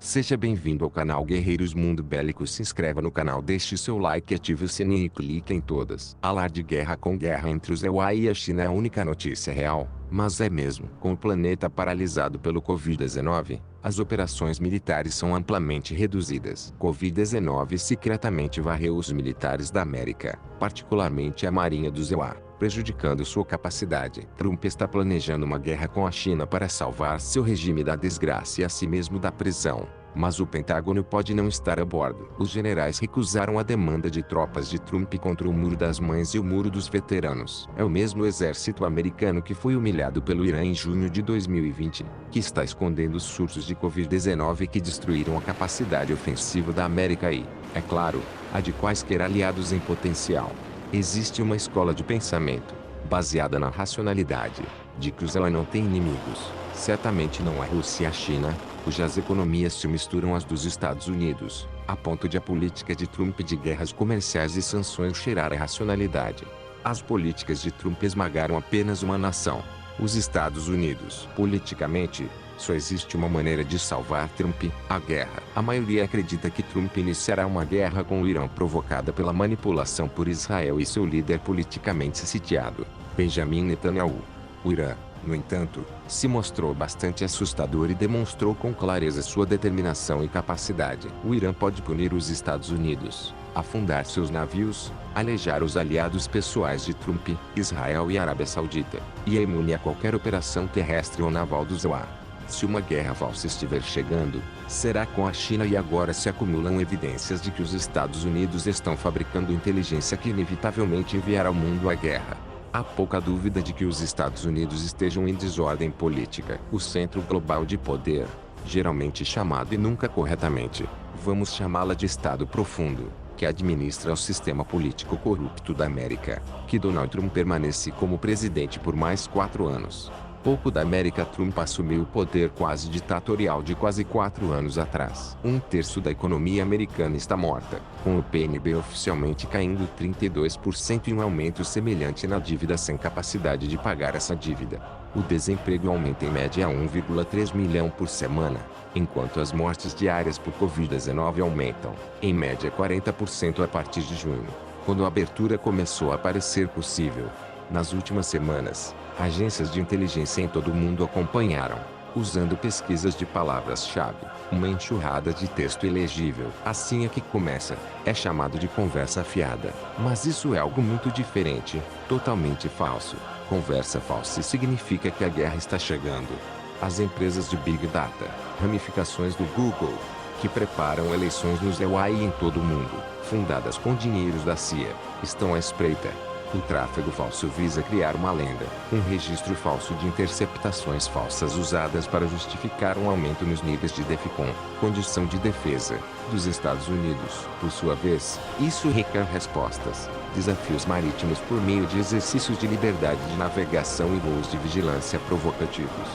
Seja bem-vindo ao canal Guerreiros Mundo Bélico. Se inscreva no canal, deixe seu like, ative o sininho e clique em todas. Alarde guerra com guerra entre os EUA e a China é a única notícia real, mas é mesmo. Com o planeta paralisado pelo Covid-19, as operações militares são amplamente reduzidas. Covid-19 secretamente varreu os militares da América, particularmente a Marinha dos EUA, prejudicando sua capacidade. Trump está planejando uma guerra com a China para salvar seu regime da desgraça e a si mesmo da prisão. Mas o Pentágono pode não estar a bordo. Os generais recusaram a demanda de tropas de Trump contra o Muro das Mães e o Muro dos Veteranos. É o mesmo exército americano que foi humilhado pelo Irã em junho de 2020, que está escondendo os surtos de Covid-19 que destruíram a capacidade ofensiva da América e, é claro, a de quaisquer aliados em potencial. Existe uma escola de pensamento, baseada na racionalidade, de que os EUA não têm inimigos, certamente não a Rússia e a China, cujas economias se misturam às dos Estados Unidos, a ponto de a política de Trump de guerras comerciais e sanções cheirar a racionalidade. As políticas de Trump esmagaram apenas uma nação, os Estados Unidos. Politicamente, só existe uma maneira de salvar Trump: a guerra. A maioria acredita que Trump iniciará uma guerra com o Irã provocada pela manipulação por Israel e seu líder politicamente sitiado, Benjamin Netanyahu. O Irã, no entanto, se mostrou bastante assustador e demonstrou com clareza sua determinação e capacidade. O Irã pode punir os Estados Unidos, afundar seus navios, alejar os aliados pessoais de Trump, Israel e Arábia Saudita, e é imune a qualquer operação terrestre ou naval dos EUA. Se uma guerra falsa estiver chegando, será com a China, e agora se acumulam evidências de que os Estados Unidos estão fabricando inteligência que inevitavelmente enviará ao mundo a guerra. Há pouca dúvida de que os Estados Unidos estejam em desordem política. O centro global de poder, geralmente chamado e nunca corretamente, vamos chamá-la de Estado Profundo, que administra o sistema político corrupto da América, que Donald Trump permanece como presidente por mais 4 anos. Pouco da América. Trump assumiu o poder quase ditatorial de quase 4 anos atrás. 1/3 da economia americana está morta, com o PNB oficialmente caindo 32% e um aumento semelhante na dívida sem capacidade de pagar essa dívida. O desemprego aumenta em média a 1,3 milhão por semana, enquanto as mortes diárias por Covid-19 aumentam, em média 40% a partir de junho, quando a abertura começou a parecer possível. Nas últimas semanas, agências de inteligência em todo o mundo acompanharam, usando pesquisas de palavras-chave, uma enxurrada de texto ilegível. Assim é que começa, é chamado de conversa fiada. Mas isso é algo muito diferente, totalmente falso. Conversa falsa significa que a guerra está chegando. As empresas de Big Data, ramificações do Google, que preparam eleições nos EUA e em todo o mundo, fundadas com dinheiros da CIA, estão à espreita. O tráfego falso visa criar uma lenda, um registro falso de interceptações falsas usadas para justificar um aumento nos níveis de DEFCON, condição de defesa, dos Estados Unidos. Por sua vez, isso requer respostas, desafios marítimos por meio de exercícios de liberdade de navegação e voos de vigilância provocativos.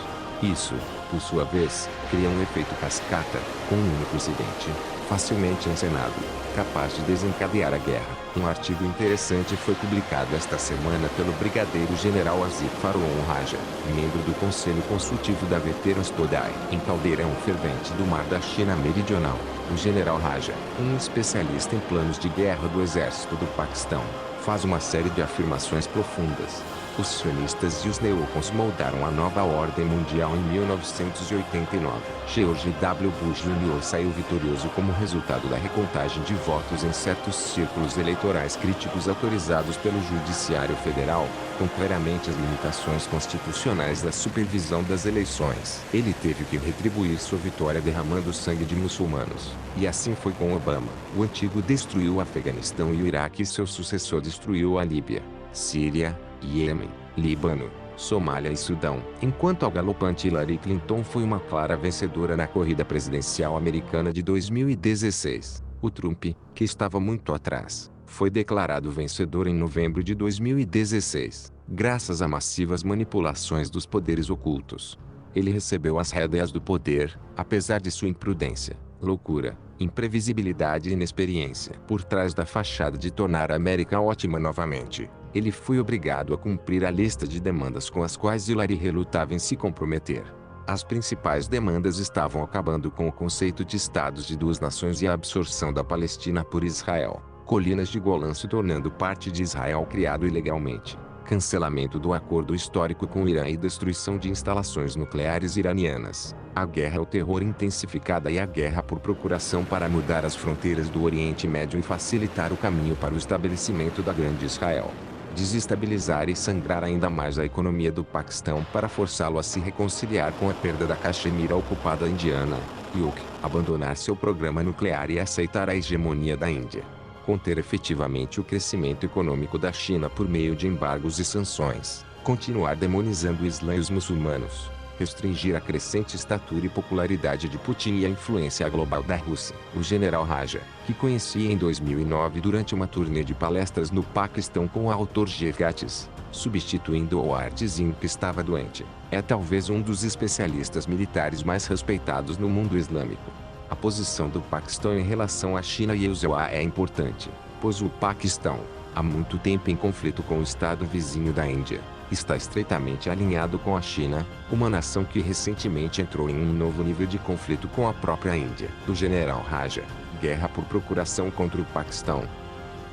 Isso, por sua vez, cria um efeito cascata, com um único incidente, facilmente encenado, capaz de desencadear a guerra. Um artigo interessante foi publicado esta semana pelo Brigadeiro General Asif Faron Raja, membro do Conselho Consultivo da Veterans Todai, em Caldeirão Fervente do Mar da China Meridional. O General Raja, um especialista em planos de guerra do exército do Paquistão, faz uma série de afirmações profundas. Os sionistas e os neocons moldaram a nova ordem mundial em 1989. George W. Bush Jr. saiu vitorioso como resultado da recontagem de votos em certos círculos eleitorais críticos autorizados pelo Judiciário Federal, com claramente as limitações constitucionais da supervisão das eleições. Ele teve que retribuir sua vitória derramando sangue de muçulmanos. E assim foi com Obama. O antigo destruiu o Afeganistão e o Iraque, e seu sucessor destruiu a Líbia, Síria, Iêmen, Líbano, Somália e Sudão. Enquanto a galopante Hillary Clinton foi uma clara vencedora na corrida presidencial americana de 2016, o Trump, que estava muito atrás, foi declarado vencedor em novembro de 2016, graças a massivas manipulações dos poderes ocultos. Ele recebeu as rédeas do poder, apesar de sua imprudência, loucura, imprevisibilidade e inexperiência. Por trás da fachada de tornar a América ótima novamente, ele foi obrigado a cumprir a lista de demandas com as quais Hillary relutava em se comprometer. As principais demandas estavam acabando com o conceito de estados de duas nações e a absorção da Palestina por Israel, colinas de Golã se tornando parte de Israel criado ilegalmente, cancelamento do acordo histórico com o Irã e destruição de instalações nucleares iranianas, a guerra ao terror intensificada e a guerra por procuração para mudar as fronteiras do Oriente Médio e facilitar o caminho para o estabelecimento da Grande Israel. Desestabilizar e sangrar ainda mais a economia do Paquistão para forçá-lo a se reconciliar com a perda da Caxemira ocupada indiana, UK, abandonar seu programa nuclear e aceitar a hegemonia da Índia. Conter efetivamente o crescimento econômico da China por meio de embargos e sanções, continuar demonizando o Islã e os muçulmanos, restringir a crescente estatura e popularidade de Putin e a influência global da Rússia. O general Raja, que conheci em 2009 durante uma turnê de palestras no Paquistão com o autor Jeff Gattis, substituindo o artezinho que estava doente, é talvez um dos especialistas militares mais respeitados no mundo islâmico. A posição do Paquistão em relação à China e ao ZOA é importante, pois o Paquistão, há muito tempo em conflito com o estado vizinho da Índia, está estreitamente alinhado com a China, uma nação que recentemente entrou em um novo nível de conflito com a própria Índia. Do general Raja, guerra por procuração contra o Paquistão.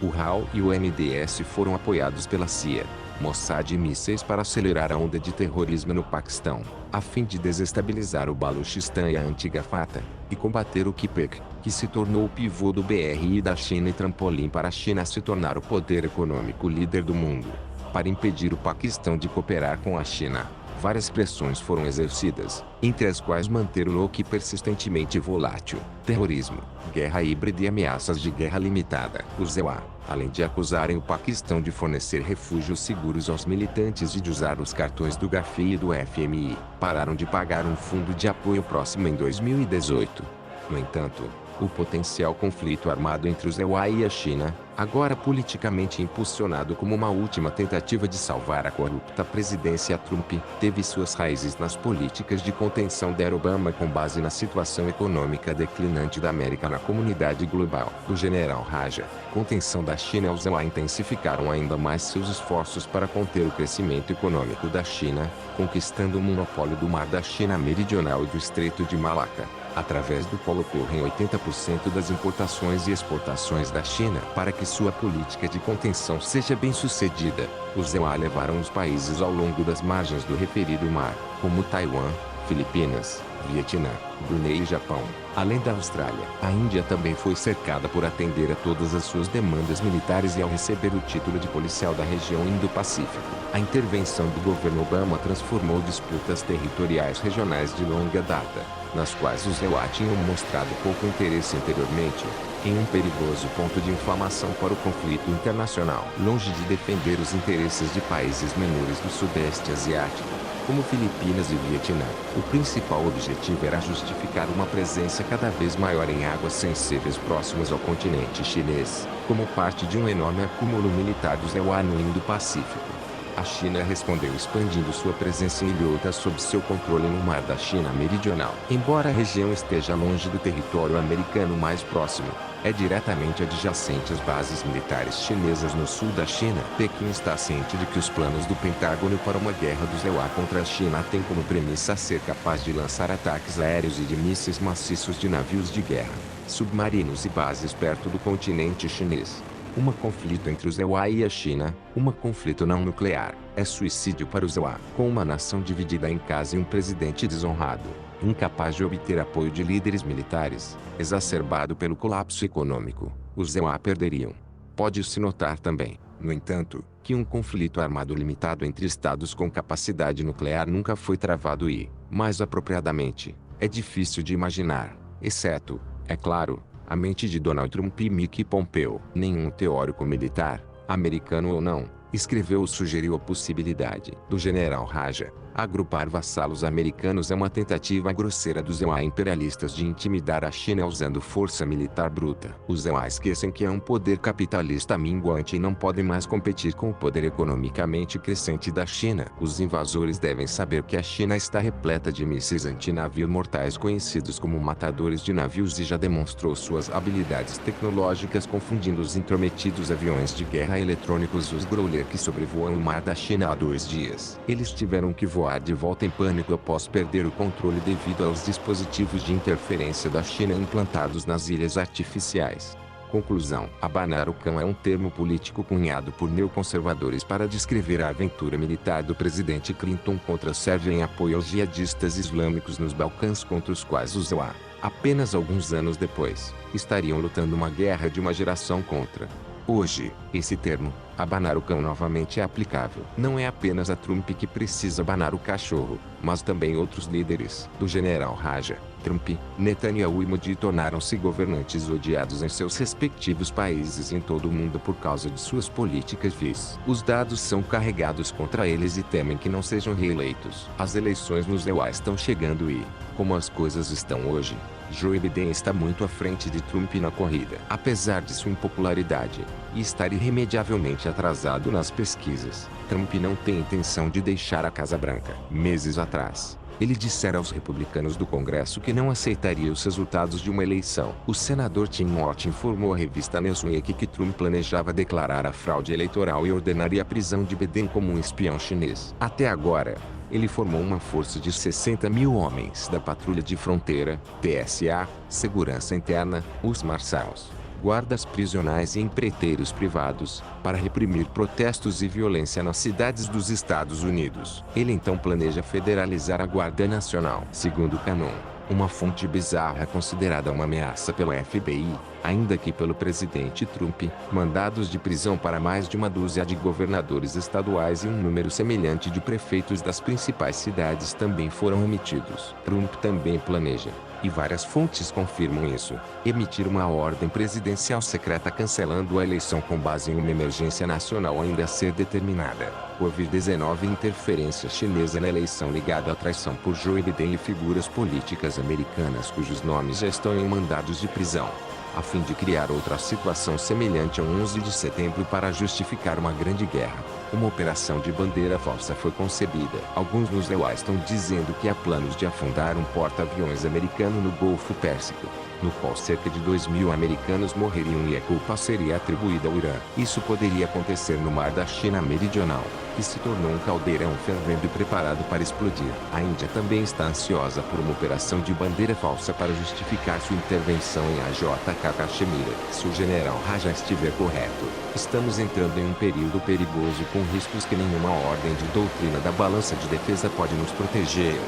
O RAL e o MDS foram apoiados pela CIA, Mossad e mísseis para acelerar a onda de terrorismo no Paquistão, a fim de desestabilizar o Baluchistão e a antiga Fatah, e combater o KPEC, que se tornou o pivô do BRI da China e trampolim para a China se tornar o poder econômico líder do mundo. Para impedir o Paquistão de cooperar com a China, várias pressões foram exercidas, entre as quais manter o NOC persistentemente volátil, terrorismo, guerra híbrida e ameaças de guerra limitada. O ZOA, além de acusarem o Paquistão de fornecer refúgios seguros aos militantes e de usar os cartões do GAFI e do FMI, pararam de pagar um fundo de apoio próximo em 2018. No entanto, o potencial conflito armado entre o ZOA e a China, agora politicamente impulsionado como uma última tentativa de salvar a corrupta presidência Trump, teve suas raízes nas políticas de contenção da Obama com base na situação econômica declinante da América na comunidade global. O general Raja, contenção da China e o ZOA intensificaram ainda mais seus esforços para conter o crescimento econômico da China, conquistando o monopólio do Mar da China Meridional e do Estreito de Malaca, através do qual ocorrem 80% das importações e exportações da China. Para que sua política de contenção seja bem sucedida, os ZOA levaram os países ao longo das margens do referido mar, como Taiwan, Filipinas, Vietnã, Brunei e Japão, além da Austrália. A Índia também foi cercada por atender a todas as suas demandas militares e ao receber o título de policial da região Indo-Pacífico. A intervenção do governo Obama transformou disputas territoriais regionais de longa data, nas quais os ZOA tinham mostrado pouco interesse anteriormente, em um perigoso ponto de inflamação para o conflito internacional. Longe de defender os interesses de países menores do Sudeste Asiático, como Filipinas e Vietnã, o principal objetivo era justificar uma presença cada vez maior em águas sensíveis próximas ao continente chinês, como parte de um enorme acúmulo militar do ZOA no Indo-Pacífico. A China respondeu expandindo sua presença em ilhotas sob seu controle no Mar da China Meridional. Embora a região esteja longe do território americano mais próximo, é diretamente adjacente às bases militares chinesas no sul da China. Pequim está ciente de que os planos do Pentágono para uma guerra do ZOA contra a China têm como premissa ser capaz de lançar ataques aéreos e de mísseis maciços de navios de guerra, submarinos e bases perto do continente chinês. Um conflito entre o ZOA e a China, um conflito não nuclear, é suicídio para o ZOA. Com uma nação dividida em casa e um presidente desonrado, incapaz de obter apoio de líderes militares, exacerbado pelo colapso econômico, os ZOA perderiam. Pode-se notar também, no entanto, que um conflito armado limitado entre estados com capacidade nuclear nunca foi travado e, mais apropriadamente, é difícil de imaginar, exceto, é claro, a mente de Donald Trump e Mike Pompeo. Nenhum teórico militar, americano ou não, escreveu ou sugeriu a possibilidade do general Raja agrupar vassalos americanos é uma tentativa grosseira dos ZOA imperialistas de intimidar a China usando força militar bruta. Os ZOA esquecem que é um poder capitalista minguante e não podem mais competir com o poder economicamente crescente da China. Os invasores devem saber que a China está repleta de mísseis antinavio mortais conhecidos como matadores de navios e já demonstrou suas habilidades tecnológicas confundindo os intrometidos aviões de guerra eletrônicos. Os Growler que sobrevoam o mar da China há 2 dias. Eles tiveram que voar voar de volta em pânico após perder o controle devido aos dispositivos de interferência da China implantados nas ilhas artificiais. Conclusão: abanar o cão é um termo político cunhado por neoconservadores para descrever a aventura militar do presidente Clinton contra a Sérvia em apoio aos jihadistas islâmicos nos Balcãs, contra os quais os EUA, apenas alguns anos depois, estariam lutando uma guerra de uma geração contra. Hoje, esse termo, abanar o cão, novamente é aplicável. Não é apenas a Trump que precisa abanar o cachorro, mas também outros líderes. Do general Raja, Trump, Netanyahu e Modi tornaram-se governantes odiados em seus respectivos países e em todo o mundo por causa de suas políticas vis. Os dados são carregados contra eles e temem que não sejam reeleitos. As eleições nos EUA estão chegando e, como as coisas estão hoje, Joe Biden está muito à frente de Trump na corrida. Apesar de sua impopularidade e estar irremediavelmente atrasado nas pesquisas, Trump não tem intenção de deixar a Casa Branca. Meses atrás, ele dissera aos republicanos do Congresso que não aceitaria os resultados de uma eleição. O senador Tim Walz informou à revista Newsweek que Trump planejava declarar a fraude eleitoral e ordenaria a prisão de Biden como um espião chinês. Até agora, ele formou uma força de 60 mil homens da Patrulha de Fronteira, PSA, Segurança Interna, os Marshals, guardas prisionais e empreiteiros privados, para reprimir protestos e violência nas cidades dos Estados Unidos. Ele então planeja federalizar a Guarda Nacional. Segundo Cannon, uma fonte bizarra considerada uma ameaça pelo FBI, ainda que pelo presidente Trump, mandados de prisão para mais de uma dúzia de governadores estaduais e um número semelhante de prefeitos das principais cidades também foram emitidos. Trump também planeja, e várias fontes confirmam isso, emitir uma ordem presidencial secreta cancelando a eleição com base em uma emergência nacional ainda a ser determinada. Covid-19 e interferência chinesa na eleição ligada à traição por Joe Biden e figuras políticas americanas cujos nomes já estão em mandados de prisão, a fim de criar outra situação semelhante ao 11 de setembro para justificar uma grande guerra. Uma operação de bandeira falsa foi concebida. Alguns nos EUA estão dizendo que há planos de afundar um porta-aviões americano no Golfo Pérsico, no qual cerca de 2.000 americanos morreriam e a culpa seria atribuída ao Irã. Isso poderia acontecer no Mar da China Meridional, que se tornou um caldeirão fervendo e preparado para explodir. A Índia também está ansiosa por uma operação de bandeira falsa para justificar sua intervenção em AJK Caxemira. Se o general Raja estiver correto, estamos entrando em um período perigoso com riscos que nenhuma ordem de doutrina da balança de defesa pode nos proteger.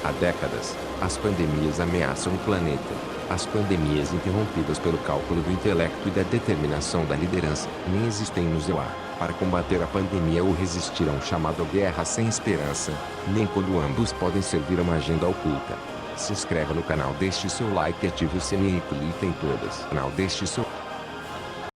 Há décadas, as pandemias ameaçam o planeta. As pandemias interrompidas pelo cálculo do intelecto e da determinação da liderança nem existem nos EUA, para combater a pandemia ou resistir a um chamado guerra sem esperança, nem quando ambos podem servir a uma agenda oculta. Se inscreva no canal, deixe seu like e ative o sininho e clique em todas. Canal, deixe seu